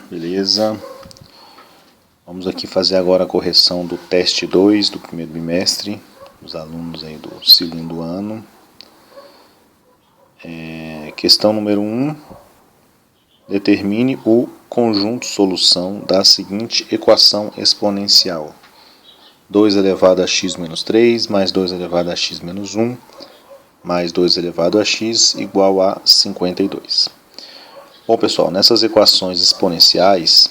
Beleza, vamos aqui fazer agora a correção do teste 2 do primeiro bimestre, dos alunos aí do segundo ano. Questão número 1, determine o conjunto solução da seguinte equação exponencial: 2 elevado a x menos 3 mais 2 elevado a x menos 1 mais 2 elevado a x igual a 52. Bom, pessoal, nessas equações exponenciais,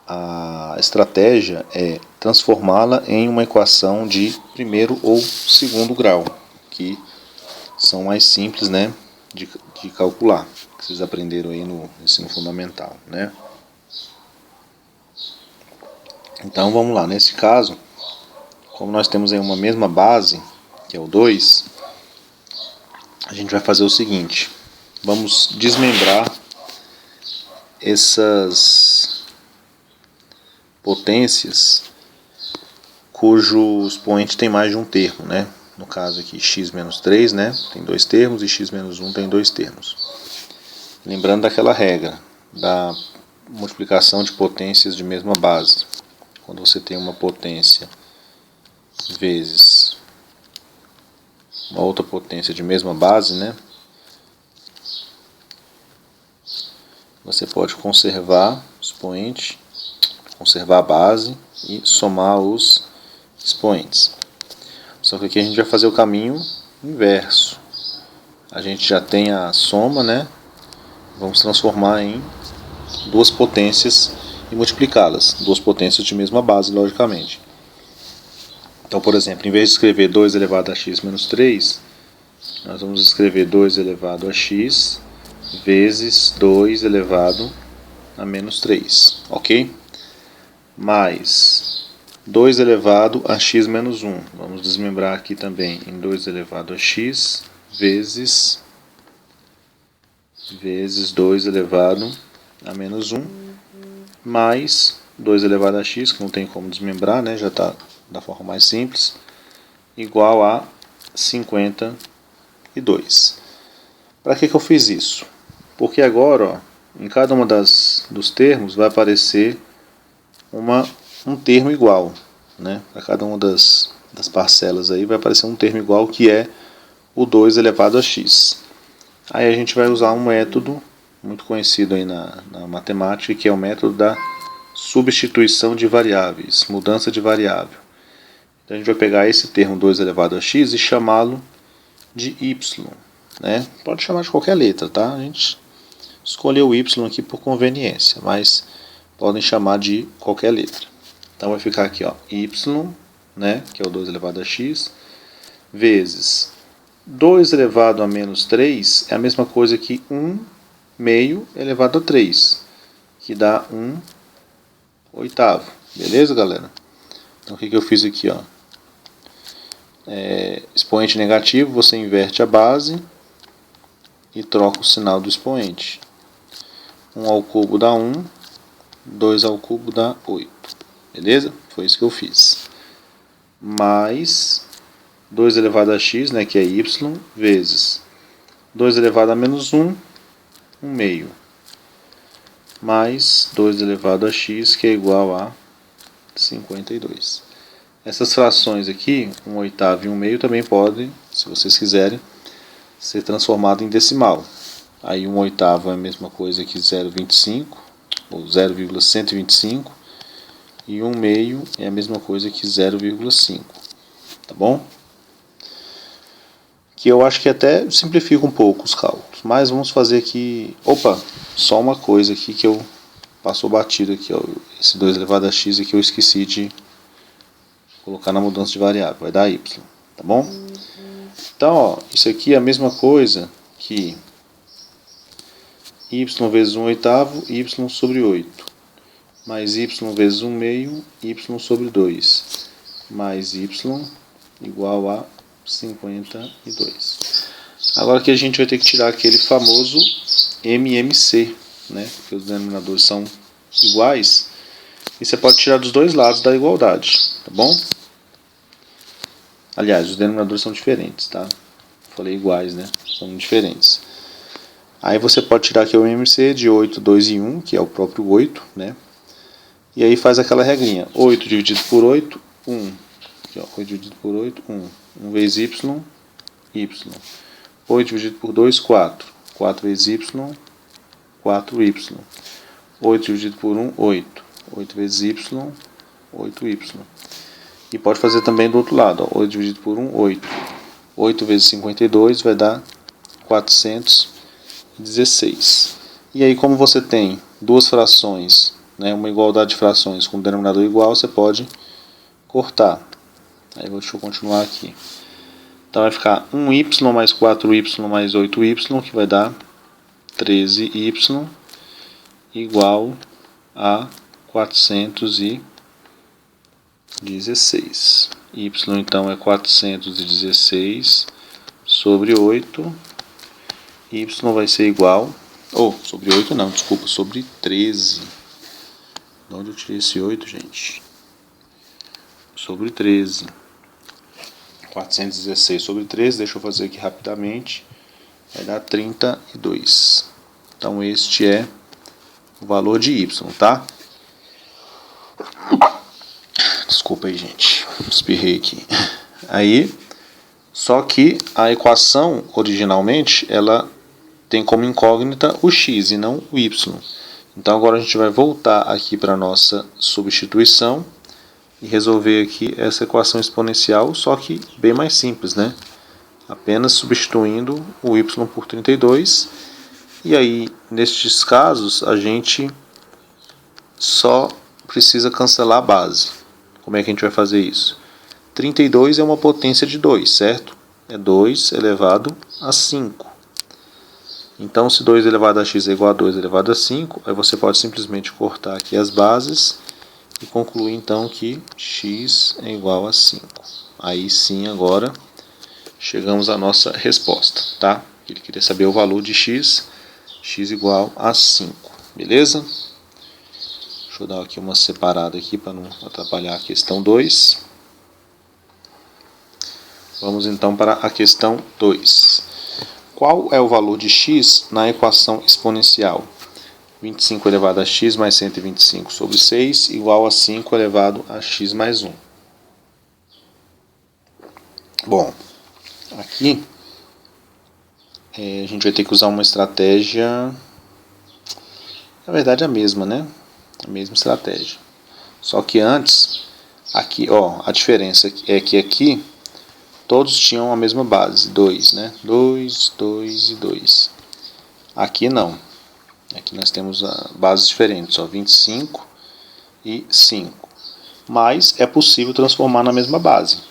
a estratégia é transformá-la em uma equação de primeiro ou segundo grau, que são mais simples, né, de calcular, que vocês aprenderam aí no ensino fundamental, né? Então vamos lá, nesse caso, como nós temos aí uma mesma base, que é o 2, a gente vai fazer o seguinte: vamos desmembrar essas potências cujo expoente tem mais de um termo, né? No caso aqui, x menos 3, né? Tem dois termos, e x menos 1 tem dois termos. Lembrando daquela regra da multiplicação de potências de mesma base. Quando você tem uma potência vezes uma outra potência de mesma base, né? Você pode conservar o expoente, conservar a base e somar os expoentes. Só que aqui a gente vai fazer o caminho inverso. A gente já tem a soma, né? Vamos transformar em duas potências e multiplicá-las. Duas potências de mesma base, logicamente. Então, por exemplo, em vez de escrever 2 elevado a x menos 3, nós vamos escrever 2 elevado a x vezes 2 elevado a menos 3, ok? Mais 2 elevado a x menos 1. Vamos desmembrar aqui também em 2 elevado a x vezes 2 elevado a menos 1, mais 2 elevado a x, que não tem como desmembrar, né? Já está da forma mais simples, igual a 52. Para que eu fiz isso? Porque agora, ó, em cada uma dos termos vai aparecer um termo igual, né? Para cada uma das parcelas aí vai aparecer um termo igual, que é o 2 elevado a x. Aí a gente vai usar um método muito conhecido aí na matemática, que é o método da substituição de variáveis, mudança de variável. Então a gente vai pegar esse termo 2 elevado a x e chamá-lo de y, né? Pode chamar de qualquer letra, tá? A gente escolheu o y aqui por conveniência, mas podem chamar de qualquer letra. Então vai ficar aqui, ó, y, né, que é o 2 elevado a x, vezes 2 elevado a menos 3 é a mesma coisa que 1 meio elevado a 3, que dá 1 oitavo. Beleza, galera? Então o que eu fiz aqui, ó? Expoente negativo, você inverte a base e troca o sinal do expoente. 1 ao cubo dá 1, 2 ao cubo dá 8. Beleza? Foi isso que eu fiz. Mais 2 elevado a x, né, que é y, vezes 2 elevado a menos 1, 1 meio. Mais 2 elevado a x, que é igual a 52. Essas frações aqui, 1 oitavo e 1 meio, também podem, se vocês quiserem, ser transformado em decimal. Aí 1 oitavo é a mesma coisa que 0,25, ou 0,125, e 1 meio é a mesma coisa que 0,5, tá bom? Que eu acho que até simplifica um pouco os cálculos, mas vamos fazer aqui, só uma coisa aqui que eu passou batido aqui, ó, esse 2 elevado a x aqui eu esqueci de colocar na mudança de variável, vai dar y, tá bom? Então, ó, isso aqui é a mesma coisa que y vezes 1 oitavo, y sobre 8, mais y vezes 1 meio, y sobre 2, mais y igual a 52. Agora que a gente vai ter que tirar aquele famoso MMC, né? Porque os denominadores são iguais, e você pode tirar dos dois lados da igualdade, tá bom? Aliás, os denominadores são diferentes, tá? Falei iguais, né? São diferentes. Aí você pode tirar aqui o MMC de 8, 2 e 1, que é o próprio 8, né? E aí faz aquela regrinha. 8 dividido por 8, 1. Aqui, ó, 8 dividido por 8, 1. 1 vezes y, y. 8 dividido por 2, 4. 4 vezes y, 4y. 8 dividido por 1, 8. 8 vezes y, 8y. E pode fazer também do outro lado. Ó. 8 dividido por 1, 8. 8 vezes 52 vai dar 416. E aí, como você tem duas frações, né, uma igualdade de frações com denominador igual, você pode cortar. Aí deixa eu continuar aqui. Então vai ficar 1y mais 4y mais 8y, que vai dar 13y, igual a 416. Y então é 416 sobre 8. Y vai ser igual... sobre 8 não, desculpa, sobre 13. De onde eu tirei esse 8, gente? Sobre 13. 416 sobre 13, deixa eu fazer aqui rapidamente. Vai dar 32. Então este é o valor de y, tá? Desculpa aí, gente. Espirrei aqui. Aí, só que a equação, originalmente, ela tem como incógnita o x e não o y. Então agora a gente vai voltar aqui para a nossa substituição e resolver aqui essa equação exponencial, só que bem mais simples, né? Apenas substituindo o y por 32. E aí, nestes casos, a gente só precisa cancelar a base. Como é que a gente vai fazer isso? 32 é uma potência de 2, certo? É 2 elevado a 5. Então, se 2 elevado a x é igual a 2 elevado a 5, aí você pode simplesmente cortar aqui as bases e concluir então que x é igual a 5. Aí sim, agora chegamos à nossa resposta, tá? Ele queria saber o valor de x igual a 5, beleza? Deixa eu dar aqui uma separada aqui para não atrapalhar a questão 2. Vamos então para a questão 2. Qual é o valor de x na equação exponencial? 25 elevado a x mais 125 sobre 6 igual a 5 elevado a x mais 1. Bom, aqui a gente vai ter que usar uma estratégia, na verdade a mesma, né? A mesma estratégia. Só que antes, aqui, ó, a diferença é que aqui todos tinham a mesma base, 2, né? 2, 2 e 2. Aqui não. Aqui nós temos bases diferentes, ó, 25 e 5. Mas é possível transformar na mesma base.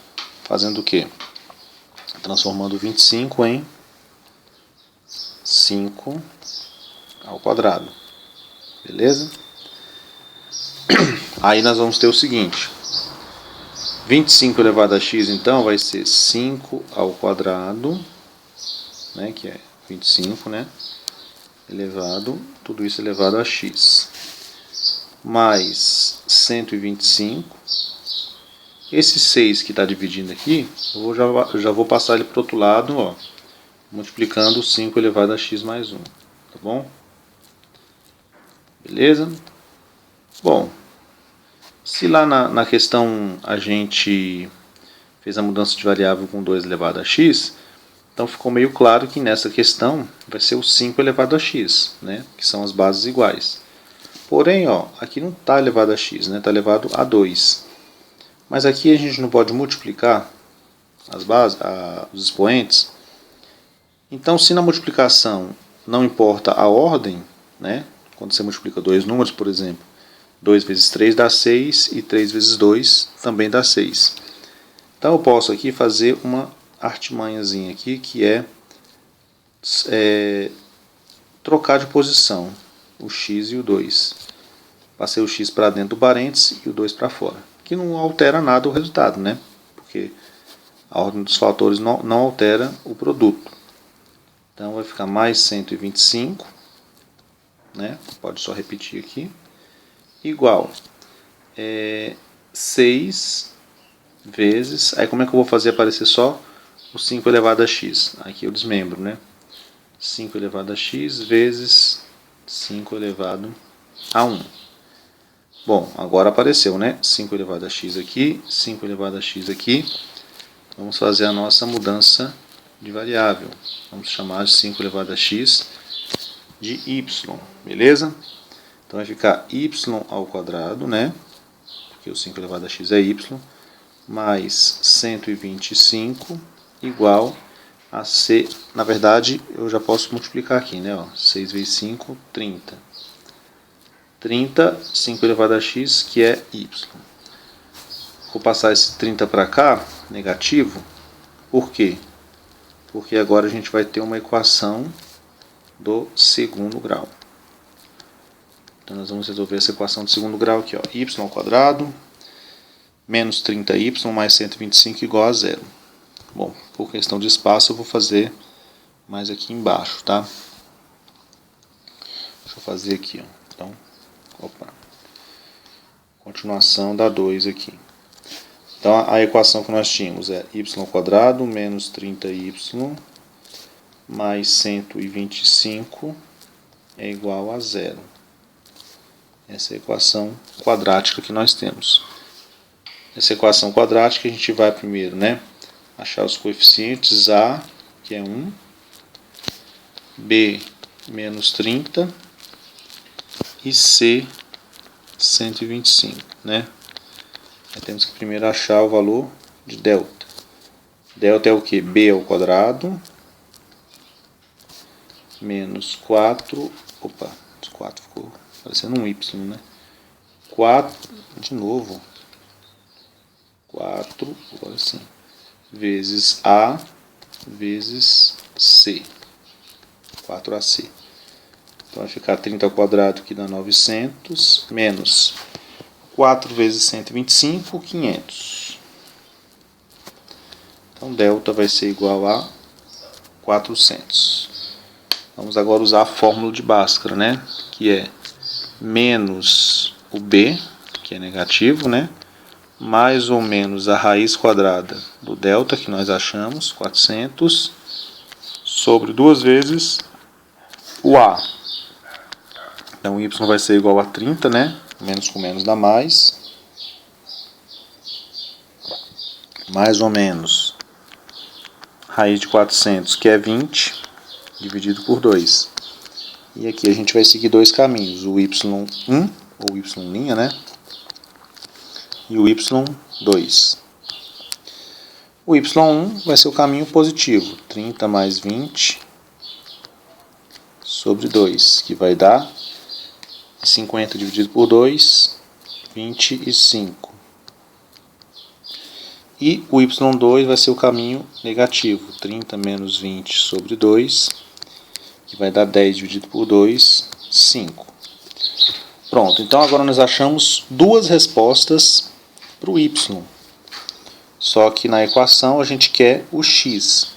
Fazendo o quê? Transformando 25 em 5 ao quadrado. Beleza? Aí nós vamos ter o seguinte. 25 elevado a x, então, vai ser 5 ao quadrado, né, que é 25, né, elevado, tudo isso elevado a x, mais 125. Esse 6 que está dividindo aqui, eu já vou passar ele para o outro lado, ó, multiplicando 5 elevado a x mais 1, tá bom? Beleza? Bom, se lá na questão a gente fez a mudança de variável com 2 elevado a x, então ficou meio claro que nessa questão vai ser o 5 elevado a x, né? Que são as bases iguais. Porém, ó, aqui não está elevado a x, né? Está elevado a 2. Mas aqui a gente não pode multiplicar as bases, os expoentes. Então, se na multiplicação não importa a ordem, né? Quando você multiplica dois números, por exemplo, 2 vezes 3 dá 6 e 3 vezes 2 também dá 6. Então eu posso aqui fazer uma artimanhazinha aqui, que é trocar de posição o x e o 2. Passei o x para dentro do parênteses e o 2 para fora. Que não altera nada o resultado, né? Porque a ordem dos fatores não altera o produto. Então vai ficar mais 125, né? Pode só repetir aqui. Igual 6 vezes, aí como é que eu vou fazer aparecer só o 5 elevado a x? Aqui eu desmembro, né? 5 elevado a x vezes 5 elevado a 1. Bom, agora apareceu, né? 5 elevado a x aqui, 5 elevado a x aqui. Vamos fazer a nossa mudança de variável. Vamos chamar de 5 elevado a x de y, beleza? Então vai ficar y ao quadrado, né? Porque o 5 elevado a x é y, mais 125 igual a c. Na verdade, eu já posso multiplicar aqui, né? 6 vezes 5, 30. 30, 5 elevado a x, que é y. Vou passar esse 30 para cá, negativo. Por quê? Porque agora a gente vai ter uma equação do segundo grau. Então nós vamos resolver essa equação do segundo grau aqui, y ao quadrado, menos 30y mais 125 igual a zero. Bom, por questão de espaço eu vou fazer mais aqui embaixo, tá? Deixa eu fazer aqui, Então, continuação da 2 aqui. Então a equação que nós tínhamos é y ao quadrado menos 30y mais 125 é igual a zero. Essa é a equação quadrática que nós temos. Essa equação quadrática a gente vai primeiro, né, achar os coeficientes a, que é 1, b, menos 30 e c, 125, né? Aí temos que primeiro achar o valor de delta. Delta é o que? B ao quadrado menos 4. Opa, 4 ficou parecendo um y, né? 4, de novo. 4, agora sim. Vezes A vezes C. 4AC. Então vai ficar 30 ao quadrado, que dá 900, menos 4 vezes 125, 500. Então, delta vai ser igual a 400. Vamos agora usar a fórmula de Bhaskara, né? Que é menos o b, que é negativo, né? Mais ou menos a raiz quadrada do delta, que nós achamos, 400, sobre 2 vezes o a. Então, y vai ser igual a 30, né? Menos com menos dá mais. Mais ou menos raiz de 400, que é 20, dividido por 2. E aqui a gente vai seguir dois caminhos, o y1, ou y', né? E o y2. O y1 vai ser o caminho positivo, 30 mais 20 sobre 2, que vai dar 50 dividido por 2, 25. E o y2 vai ser o caminho negativo, 30 menos 20 sobre 2, que vai dar 10 dividido por 2, 5. Pronto, então agora nós achamos duas respostas para o y. Só que na equação a gente quer o x.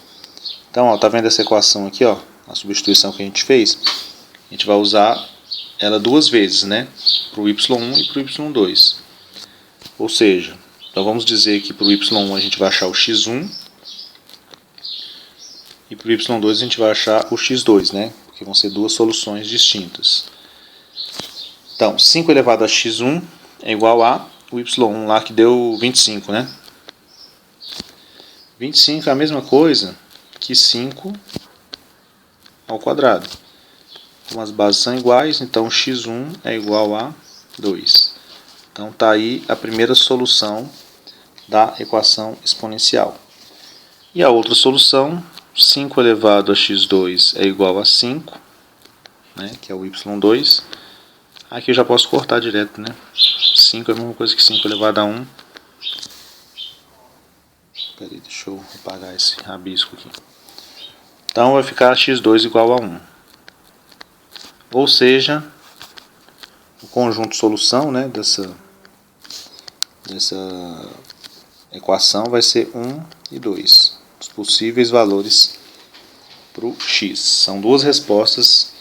Então, tá vendo essa equação aqui, a substituição que a gente fez? A gente vai usar ela duas vezes, né? Para o y1 e para o y2. Ou seja, então vamos dizer que para o y1 a gente vai achar o x1 e para o y2 a gente vai achar o x2, né? Porque vão ser duas soluções distintas. Então, 5 elevado a x1 é igual a o y1 lá que deu 25, né? 25 é a mesma coisa que 5 ao quadrado. Então as bases são iguais, então x1 é igual a 2. Então está aí a primeira solução da equação exponencial. E a outra solução, 5 elevado a x2 é igual a 5, né, que é o y2. Aqui eu já posso cortar direto, né? 5 é a mesma coisa que 5 elevado a 1. Peraí, deixa eu apagar esse rabisco aqui. Então vai ficar x2 igual a 1. Ou seja, o conjunto solução, né, dessa equação vai ser 1 e 2. Os possíveis valores para o x. São duas respostas,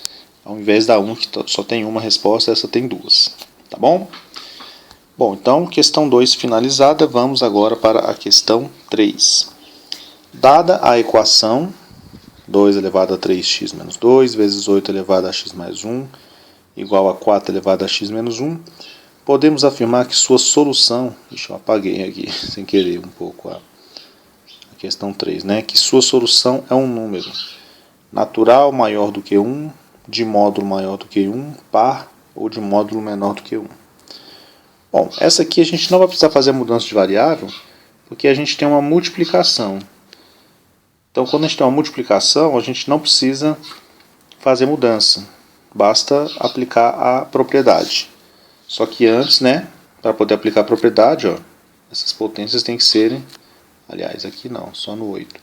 ao invés da 1 que só tem uma resposta, essa tem duas. Tá bom? Bom, então, questão 2 finalizada, vamos agora para a questão 3. Dada a equação 2 elevado a 3x menos 2, vezes 8 elevado a x mais 1, igual a 4 elevado a x menos 1, podemos afirmar que sua solução, deixa eu apaguei aqui sem querer um pouco a questão 3, né? Que sua solução é um número natural maior do que 1, de módulo maior do que 1, par ou de módulo menor do que 1. Bom, essa aqui a gente não vai precisar fazer mudança de variável, porque a gente tem uma multiplicação. Então, quando a gente tem uma multiplicação, a gente não precisa fazer mudança. Basta aplicar a propriedade. Só que antes, né, para poder aplicar a propriedade, ó, essas potências têm que serem, aliás, aqui não, só no 8.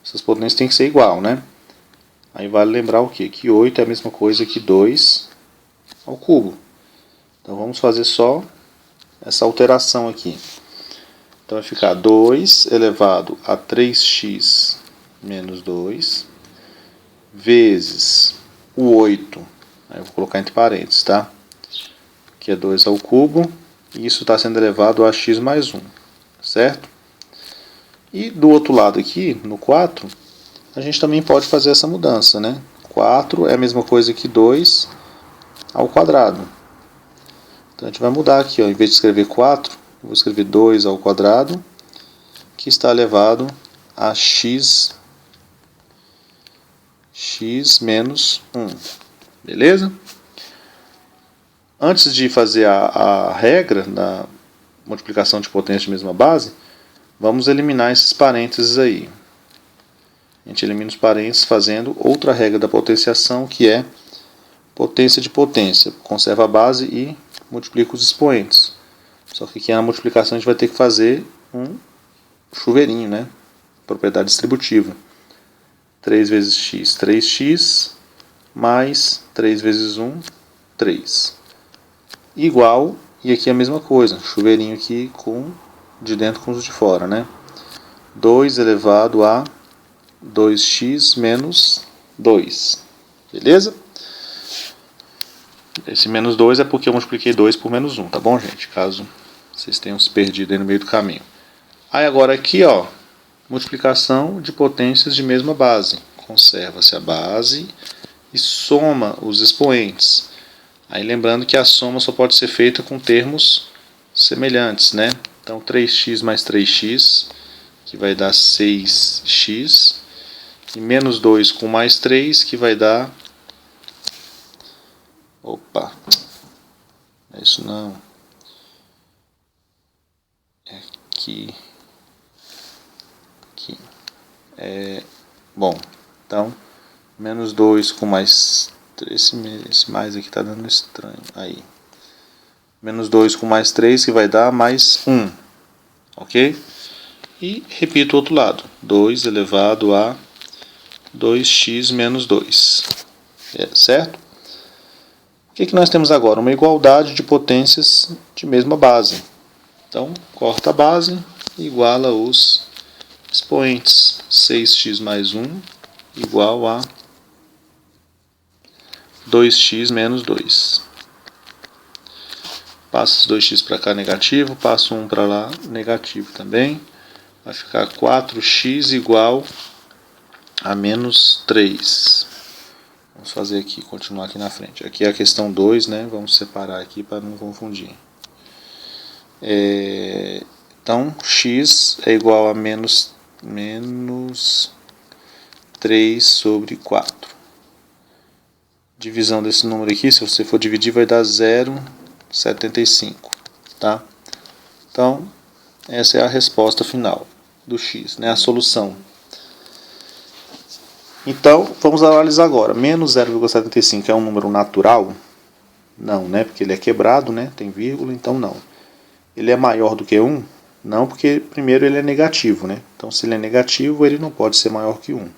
Essas potências têm que ser igual, né? Aí vale lembrar o quê? Que 8 é a mesma coisa que 2 ao cubo. Então vamos fazer só essa alteração aqui. Então vai ficar 2 elevado a 3x menos 2 vezes o 8. Aí eu vou colocar entre parênteses, tá? Que é 2 ao cubo. E isso está sendo elevado a x mais 1. Certo? E do outro lado aqui, no 4, a gente também pode fazer essa mudança, né? 4 é a mesma coisa que 2 ao quadrado. Então a gente vai mudar aqui, ó. Em vez de escrever 4, eu vou escrever 2 ao quadrado, que está elevado a x menos 1. Beleza? Antes de fazer a regra da multiplicação de potência de mesma base, vamos eliminar esses parênteses aí. A gente elimina os parênteses fazendo outra regra da potenciação, que é potência de potência. Conserva a base e multiplica os expoentes. Só que aqui na multiplicação a gente vai ter que fazer um chuveirinho, né? Propriedade distributiva. 3 vezes x, 3x, mais 3 vezes 1, 3. Igual, e aqui a mesma coisa, chuveirinho aqui com de dentro com os de fora, né? 2 elevado a 2x menos 2. Beleza? Esse menos 2 é porque eu multipliquei 2 por menos 1, tá bom, gente? Caso vocês tenham se perdido aí no meio do caminho. Aí agora aqui, ó, multiplicação de potências de mesma base. Conserva-se a base e soma os expoentes. Aí lembrando que a soma só pode ser feita com termos semelhantes, né? Então 3x mais 3x, que vai dar 6x, e menos 2 com mais 3, que vai dar... Opa, é isso não. É aqui. Aqui. Bom, então, menos 2 com mais 3, esse mais aqui está dando estranho. Aí. Menos 2 com mais 3, que vai dar mais 1. Ok? E repito o outro lado. 2 elevado a 2x menos 2. Certo? O que nós temos agora? Uma igualdade de potências de mesma base. Então, corta a base e iguala os expoentes. 6x mais 1 igual a 2x menos 2. Passo os 2x para cá negativo, passo 1 para lá negativo também. Vai ficar 4x igual a menos 3. Vamos fazer aqui, continuar aqui na frente. Aqui é a questão 2, né? Vamos separar aqui para não confundir. Então, x é igual a menos 3 sobre 4. Divisão desse número aqui, se você for dividir, vai dar 0,75. Tá? Então, essa é a resposta final do x, né? A solução. Então, vamos analisar agora. Menos 0,75 é um número natural? Não, né? Porque ele é quebrado, né? Tem vírgula, então não. Ele é maior do que 1? Não, porque primeiro ele é negativo, né? Então, se ele é negativo, ele não pode ser maior que 1.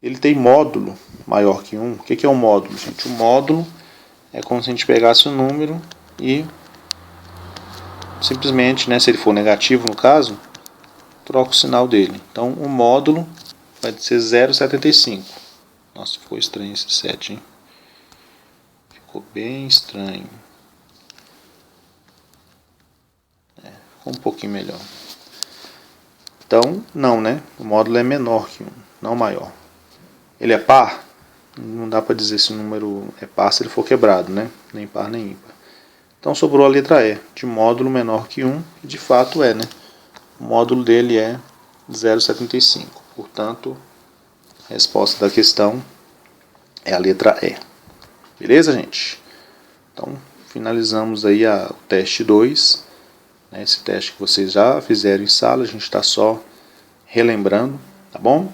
Ele tem módulo maior que 1. O que é um módulo, gente? O módulo é como se a gente pegasse o número e simplesmente, né, se ele for negativo no caso, troca o sinal dele. Então, o módulo vai ser 0,75. Nossa, ficou estranho esse 7, hein? Ficou bem estranho. Ficou um pouquinho melhor. Então, não, né? O módulo é menor que 1, não maior. Ele é par? Não dá para dizer se o número é par se ele for quebrado, né? Nem par nem ímpar. Então sobrou a letra E, de módulo menor que 1, e de fato é, né? O módulo dele é 0,75. Portanto, a resposta da questão é a letra E. Beleza, gente? Então, finalizamos aí o teste 2. Né? Esse teste que vocês já fizeram em sala, a gente está só relembrando, tá bom?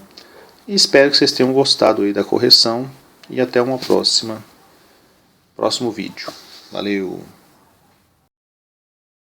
E espero que vocês tenham gostado aí da correção e até uma próximo vídeo. Valeu!